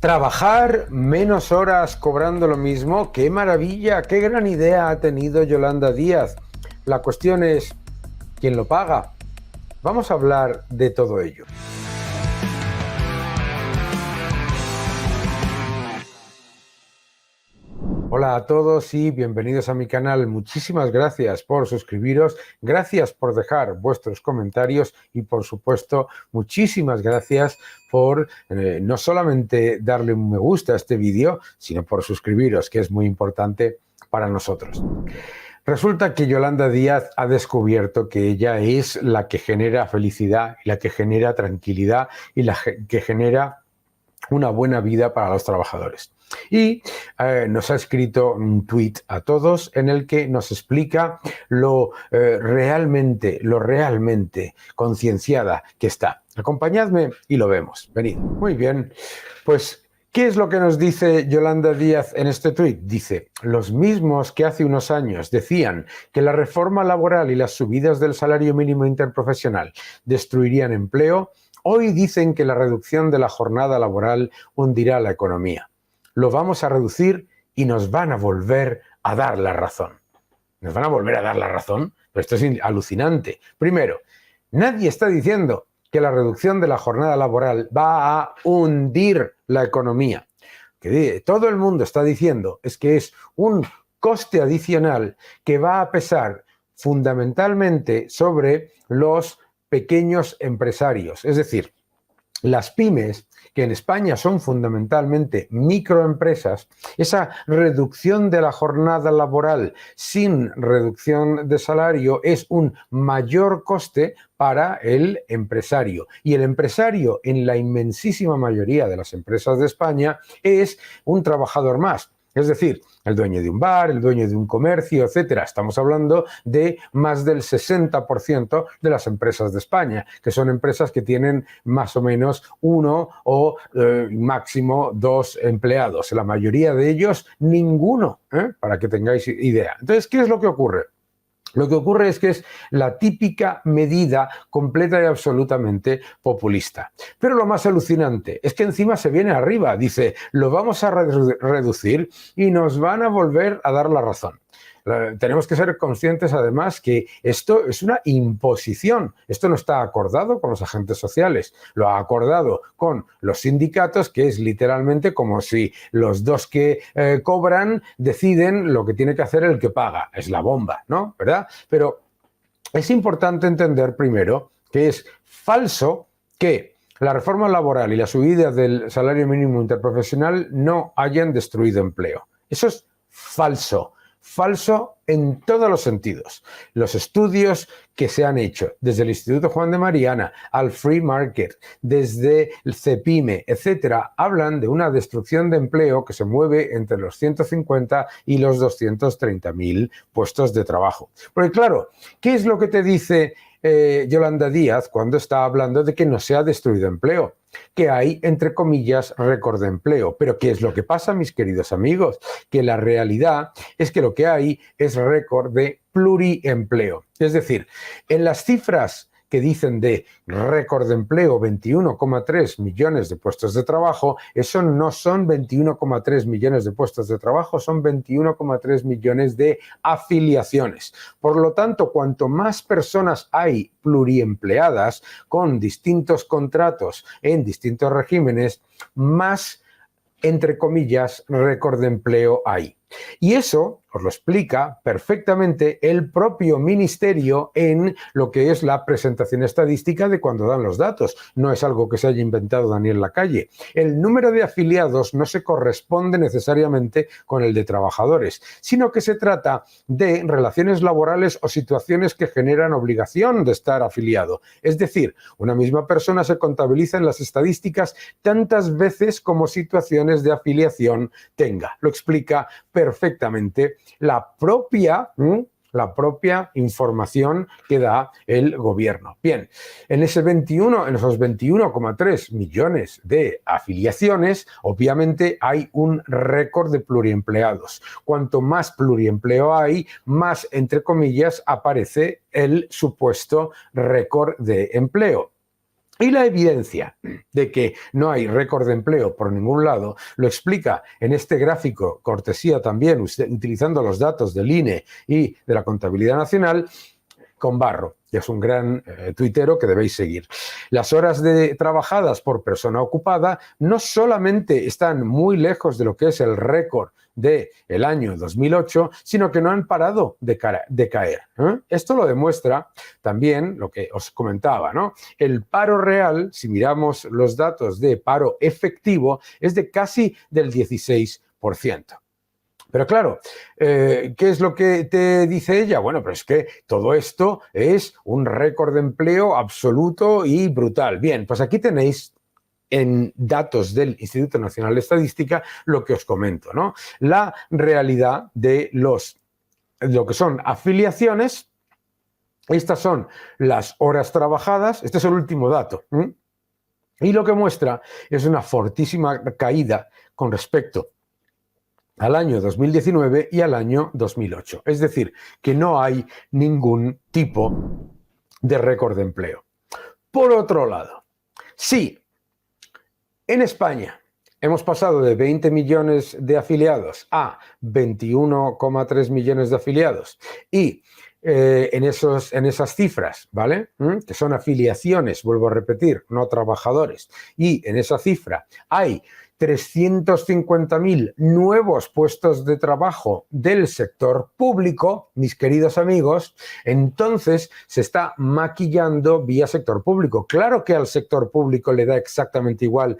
Trabajar menos horas cobrando lo mismo, qué maravilla, qué gran idea ha tenido Yolanda Díaz. La cuestión es, ¿quién lo paga? Vamos a hablar de todo ello. Hola a todos y bienvenidos a mi canal. Muchísimas gracias por suscribiros, gracias por dejar vuestros comentarios y por supuesto muchísimas gracias por no solamente darle un me gusta a este vídeo, sino por suscribiros, que es muy importante para nosotros. Resulta que Yolanda Díaz ha descubierto que ella es la que genera felicidad, la que genera tranquilidad y la que genera una buena vida para los trabajadores. Y nos ha escrito un tuit a todos en el que nos explica lo realmente concienciada que está. Acompañadme y lo vemos. Venid. Muy bien. Pues, ¿qué es lo que nos dice Yolanda Díaz en este tuit? Dice, los mismos que hace unos años decían que la reforma laboral y las subidas del salario mínimo interprofesional destruirían empleo, hoy dicen que la reducción de la jornada laboral hundirá la economía. Lo vamos a reducir y nos van a volver a dar la razón. ¿Nos van a volver a dar la razón? Pero esto es alucinante. Primero, nadie está diciendo que la reducción de la jornada laboral va a hundir la economía. Que todo el mundo está diciendo es que es un coste adicional que va a pesar fundamentalmente sobre los pequeños empresarios, es decir, las pymes, que en España son fundamentalmente microempresas, esa reducción de la jornada laboral sin reducción de salario es un mayor coste para el empresario. Y el empresario, en la inmensísima mayoría de las empresas de España, es un trabajador más. Es decir, el dueño de un bar, el dueño de un comercio, etcétera. Estamos hablando de más del 60% de las empresas de España, que son empresas que tienen más o menos uno o máximo dos empleados. La mayoría de ellos, ninguno, para que tengáis idea. Entonces, ¿qué es lo que ocurre? Lo que ocurre es que es la típica medida completa y absolutamente populista. Pero lo más alucinante es que encima se viene arriba, dice, lo vamos a reducir y nos van a volver a dar la razón. Tenemos que ser conscientes además que esto es una imposición. Esto no está acordado con los agentes sociales, lo ha acordado con los sindicatos, que es literalmente como si los dos que cobran deciden lo que tiene que hacer el que paga. Es la bomba, ¿no? ¿Verdad? Pero es importante entender primero que es falso que la reforma laboral y la subida del salario mínimo interprofesional no hayan destruido empleo. Eso es falso. Falso en todos los sentidos. Los estudios que se han hecho desde el Instituto Juan de Mariana al Free Market, desde el CEPIME, etcétera, hablan de una destrucción de empleo que se mueve entre los 150 y los 230.000 puestos de trabajo. Porque claro, ¿qué es lo que te dice Yolanda Díaz cuando está hablando de que no se ha destruido empleo? Que hay, entre comillas, récord de empleo. Pero ¿qué es lo que pasa, mis queridos amigos? Que la realidad es que lo que hay es récord de pluriempleo. Es decir, en las cifras que dicen de récord de empleo, 21,3 millones de puestos de trabajo, eso no son 21,3 millones de puestos de trabajo, son 21,3 millones de afiliaciones. Por lo tanto, cuanto más personas hay pluriempleadas con distintos contratos en distintos regímenes, más, entre comillas, récord de empleo hay. Y eso os lo explica perfectamente el propio ministerio en lo que es la presentación estadística de cuando dan los datos. No es algo que se haya inventado Daniel Lacalle. El número de afiliados no se corresponde necesariamente con el de trabajadores, sino que se trata de relaciones laborales o situaciones que generan obligación de estar afiliado. Es decir, una misma persona se contabiliza en las estadísticas tantas veces como situaciones de afiliación tenga. Lo explica perfectamente la propia información que da el gobierno. Bien, en esos 21,3 millones de afiliaciones, obviamente hay un récord de pluriempleados. Cuanto más pluriempleo hay, más, entre comillas, aparece el supuesto récord de empleo. Y la evidencia de que no hay récord de empleo por ningún lado lo explica en este gráfico, cortesía también, utilizando los datos del INE y de la Contabilidad Nacional, con Barro, que es un gran tuitero que debéis seguir. Las horas trabajadas por persona ocupada no solamente están muy lejos de lo que es el récord del año 2008, sino que no han parado de caer. Esto lo demuestra también lo que os comentaba, ¿no? El paro real, si miramos los datos de paro efectivo, es de casi del 16%. Pero claro, ¿qué es lo que te dice ella? Bueno, pero es que todo esto es un récord de empleo absoluto y brutal. Bien, pues aquí tenéis en datos del Instituto Nacional de Estadística lo que os comento, ¿no? La realidad de lo que son afiliaciones. Estas son las horas trabajadas. Este es el último dato. Y lo que muestra es una fortísima caída con respecto al año 2019 y al año 2008. Es decir, que no hay ningún tipo de récord de empleo. Por otro lado, sí, en España hemos pasado de 20 millones de afiliados a 21,3 millones de afiliados y en esas cifras, ¿vale? Que son afiliaciones, vuelvo a repetir, no trabajadores, y en esa cifra hay 350.000 nuevos puestos de trabajo del sector público, mis queridos amigos, entonces se está maquillando vía sector público. Claro que al sector público le da exactamente igual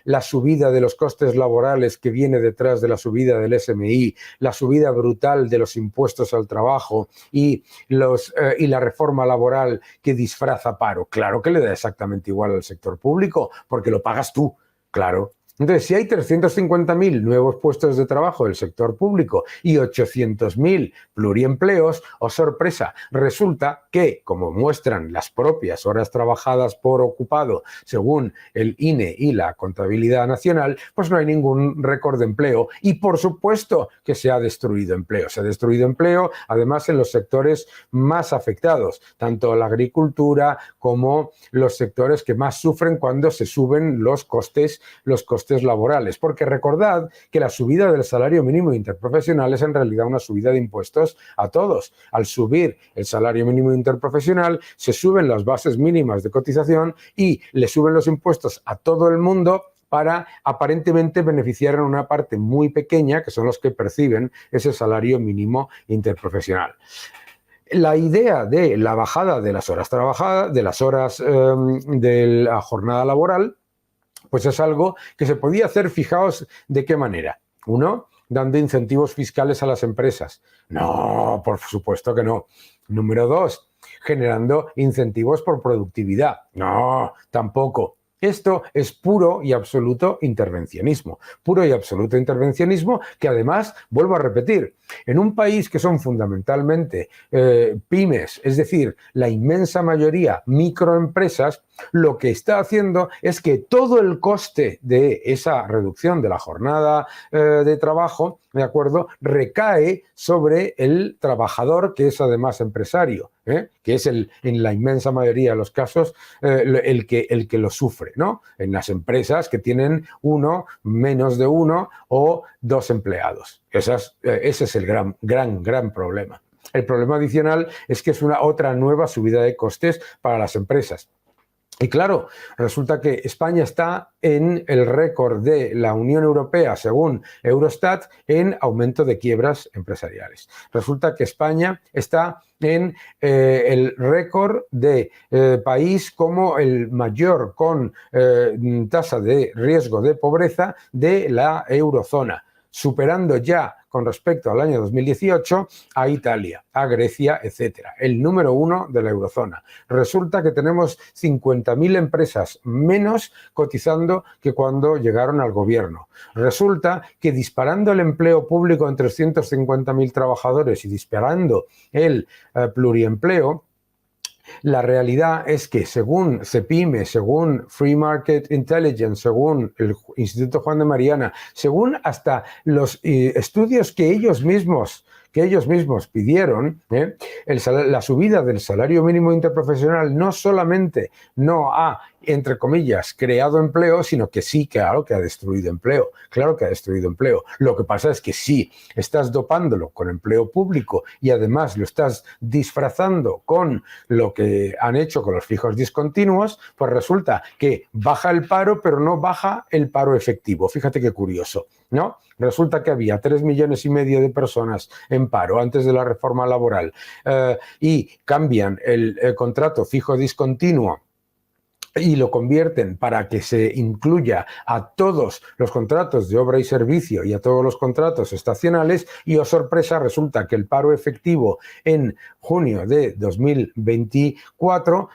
la subida de los costes laborales que viene detrás de la subida del SMI, la subida brutal de los impuestos al trabajo y la reforma laboral que disfraza paro. Claro que le da exactamente igual al sector público, porque lo pagas tú, claro. Entonces, si hay 350.000 nuevos puestos de trabajo del sector público y 800.000 pluriempleos, oh sorpresa, resulta que, como muestran las propias horas trabajadas por ocupado según el INE y la Contabilidad Nacional, pues no hay ningún récord de empleo y por supuesto que se ha destruido empleo. Se ha destruido empleo además en los sectores más afectados, tanto la agricultura como los sectores que más sufren cuando se suben los costes laborales, porque recordad que la subida del salario mínimo interprofesional es en realidad una subida de impuestos a todos. Al subir el salario mínimo interprofesional, se suben las bases mínimas de cotización y le suben los impuestos a todo el mundo para aparentemente beneficiar a una parte muy pequeña, que son los que perciben ese salario mínimo interprofesional. La idea de la bajada de las horas trabajadas, de las horas de la jornada laboral, pues es algo que se podía hacer, fijaos de qué manera. Uno, dando incentivos fiscales a las empresas. No, por supuesto que no. Número dos, generando incentivos por productividad. No, tampoco. Esto es puro y absoluto intervencionismo. Puro y absoluto intervencionismo que además, vuelvo a repetir, en un país que son fundamentalmente pymes, es decir, la inmensa mayoría microempresas, lo que está haciendo es que todo el coste de esa reducción de la jornada de trabajo, ¿de acuerdo?, recae sobre el trabajador, que es además empresario, que es en la inmensa mayoría de los casos el que lo sufre, ¿no? En las empresas que tienen uno, menos de uno o dos empleados. Ese es el gran problema. El problema adicional es que es una otra nueva subida de costes para las empresas. Y claro, resulta que España está en el récord de la Unión Europea, según Eurostat, en aumento de quiebras empresariales. Resulta que España está en el récord de país como el mayor con tasa de riesgo de pobreza de la eurozona, superando ya con respecto al año 2018 a Italia, a Grecia, etcétera. El número 1 de la eurozona. Resulta que tenemos 50.000 empresas menos cotizando que cuando llegaron al gobierno. Resulta que disparando el empleo público en 350.000 trabajadores y disparando el pluriempleo, la realidad es que según CEPIME, según Free Market Intelligence, según el Instituto Juan de Mariana, según hasta los estudios que ellos mismos que ellos mismos pidieron, la subida del salario mínimo interprofesional no solamente no ha, entre comillas, creado empleo, sino que sí, claro que ha destruido empleo. Claro que ha destruido empleo. Lo que pasa es que si estás dopándolo con empleo público y además lo estás disfrazando con lo que han hecho con los fijos discontinuos, pues resulta que baja el paro, pero no baja el paro efectivo. Fíjate qué curioso, ¿no? Resulta que había 3,5 millones de personas en paro antes de la reforma laboral y cambian el contrato fijo discontinuo y lo convierten para que se incluya a todos los contratos de obra y servicio y a todos los contratos estacionales, y oh sorpresa, resulta que el paro efectivo en junio de 2024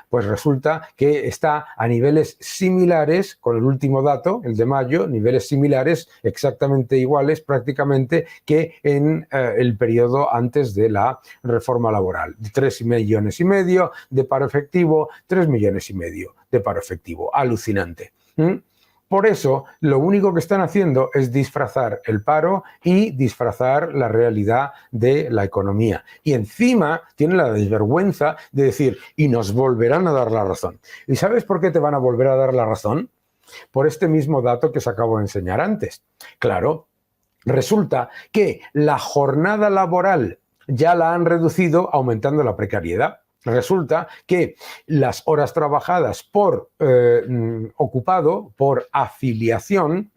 pues resulta que está a niveles similares, con el último dato, el de mayo, niveles similares, exactamente iguales prácticamente que en el periodo antes de la reforma laboral. 3,5 millones de paro efectivo, 3,5 millones de paro efectivo. Alucinante. Por eso, lo único que están haciendo es disfrazar el paro y disfrazar la realidad de la economía. Y encima tienen la desvergüenza de decir, y nos volverán a dar la razón. ¿Y sabes por qué te van a volver a dar la razón? Por este mismo dato que os acabo de enseñar antes. Claro, resulta que la jornada laboral ya la han reducido aumentando la precariedad. Resulta que las horas trabajadas por ocupado, por afiliación,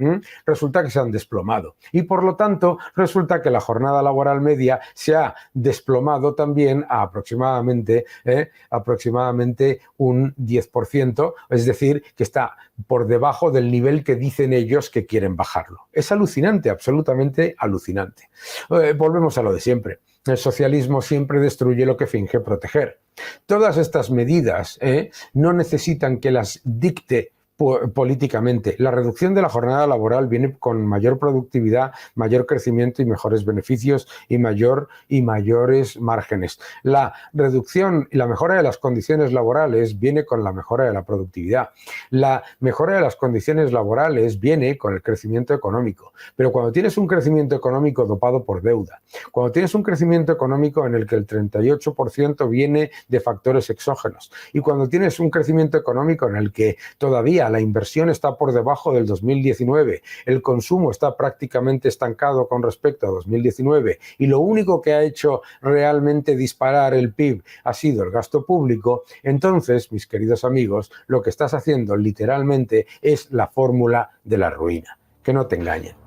resulta que se han desplomado. Y por lo tanto, resulta que la jornada laboral media se ha desplomado también a aproximadamente un 10%, es decir, que está por debajo del nivel que dicen ellos que quieren bajarlo. Es alucinante, absolutamente alucinante. Volvemos a lo de siempre. El socialismo siempre destruye lo que finge proteger. Todas estas medidas no necesitan que las dicte políticamente. La reducción de la jornada laboral viene con mayor productividad, mayor crecimiento y mejores beneficios y mayores márgenes. La reducción y la mejora de las condiciones laborales viene con la mejora de la productividad. La mejora de las condiciones laborales viene con el crecimiento económico. Pero cuando tienes un crecimiento económico dopado por deuda, cuando tienes un crecimiento económico en el que el 38% viene de factores exógenos, y cuando tienes un crecimiento económico en el que todavía la inversión está por debajo del 2019, el consumo está prácticamente estancado con respecto a 2019 y lo único que ha hecho realmente disparar el PIB ha sido el gasto público, entonces, mis queridos amigos, lo que estás haciendo literalmente es la fórmula de la ruina. Que no te engañen.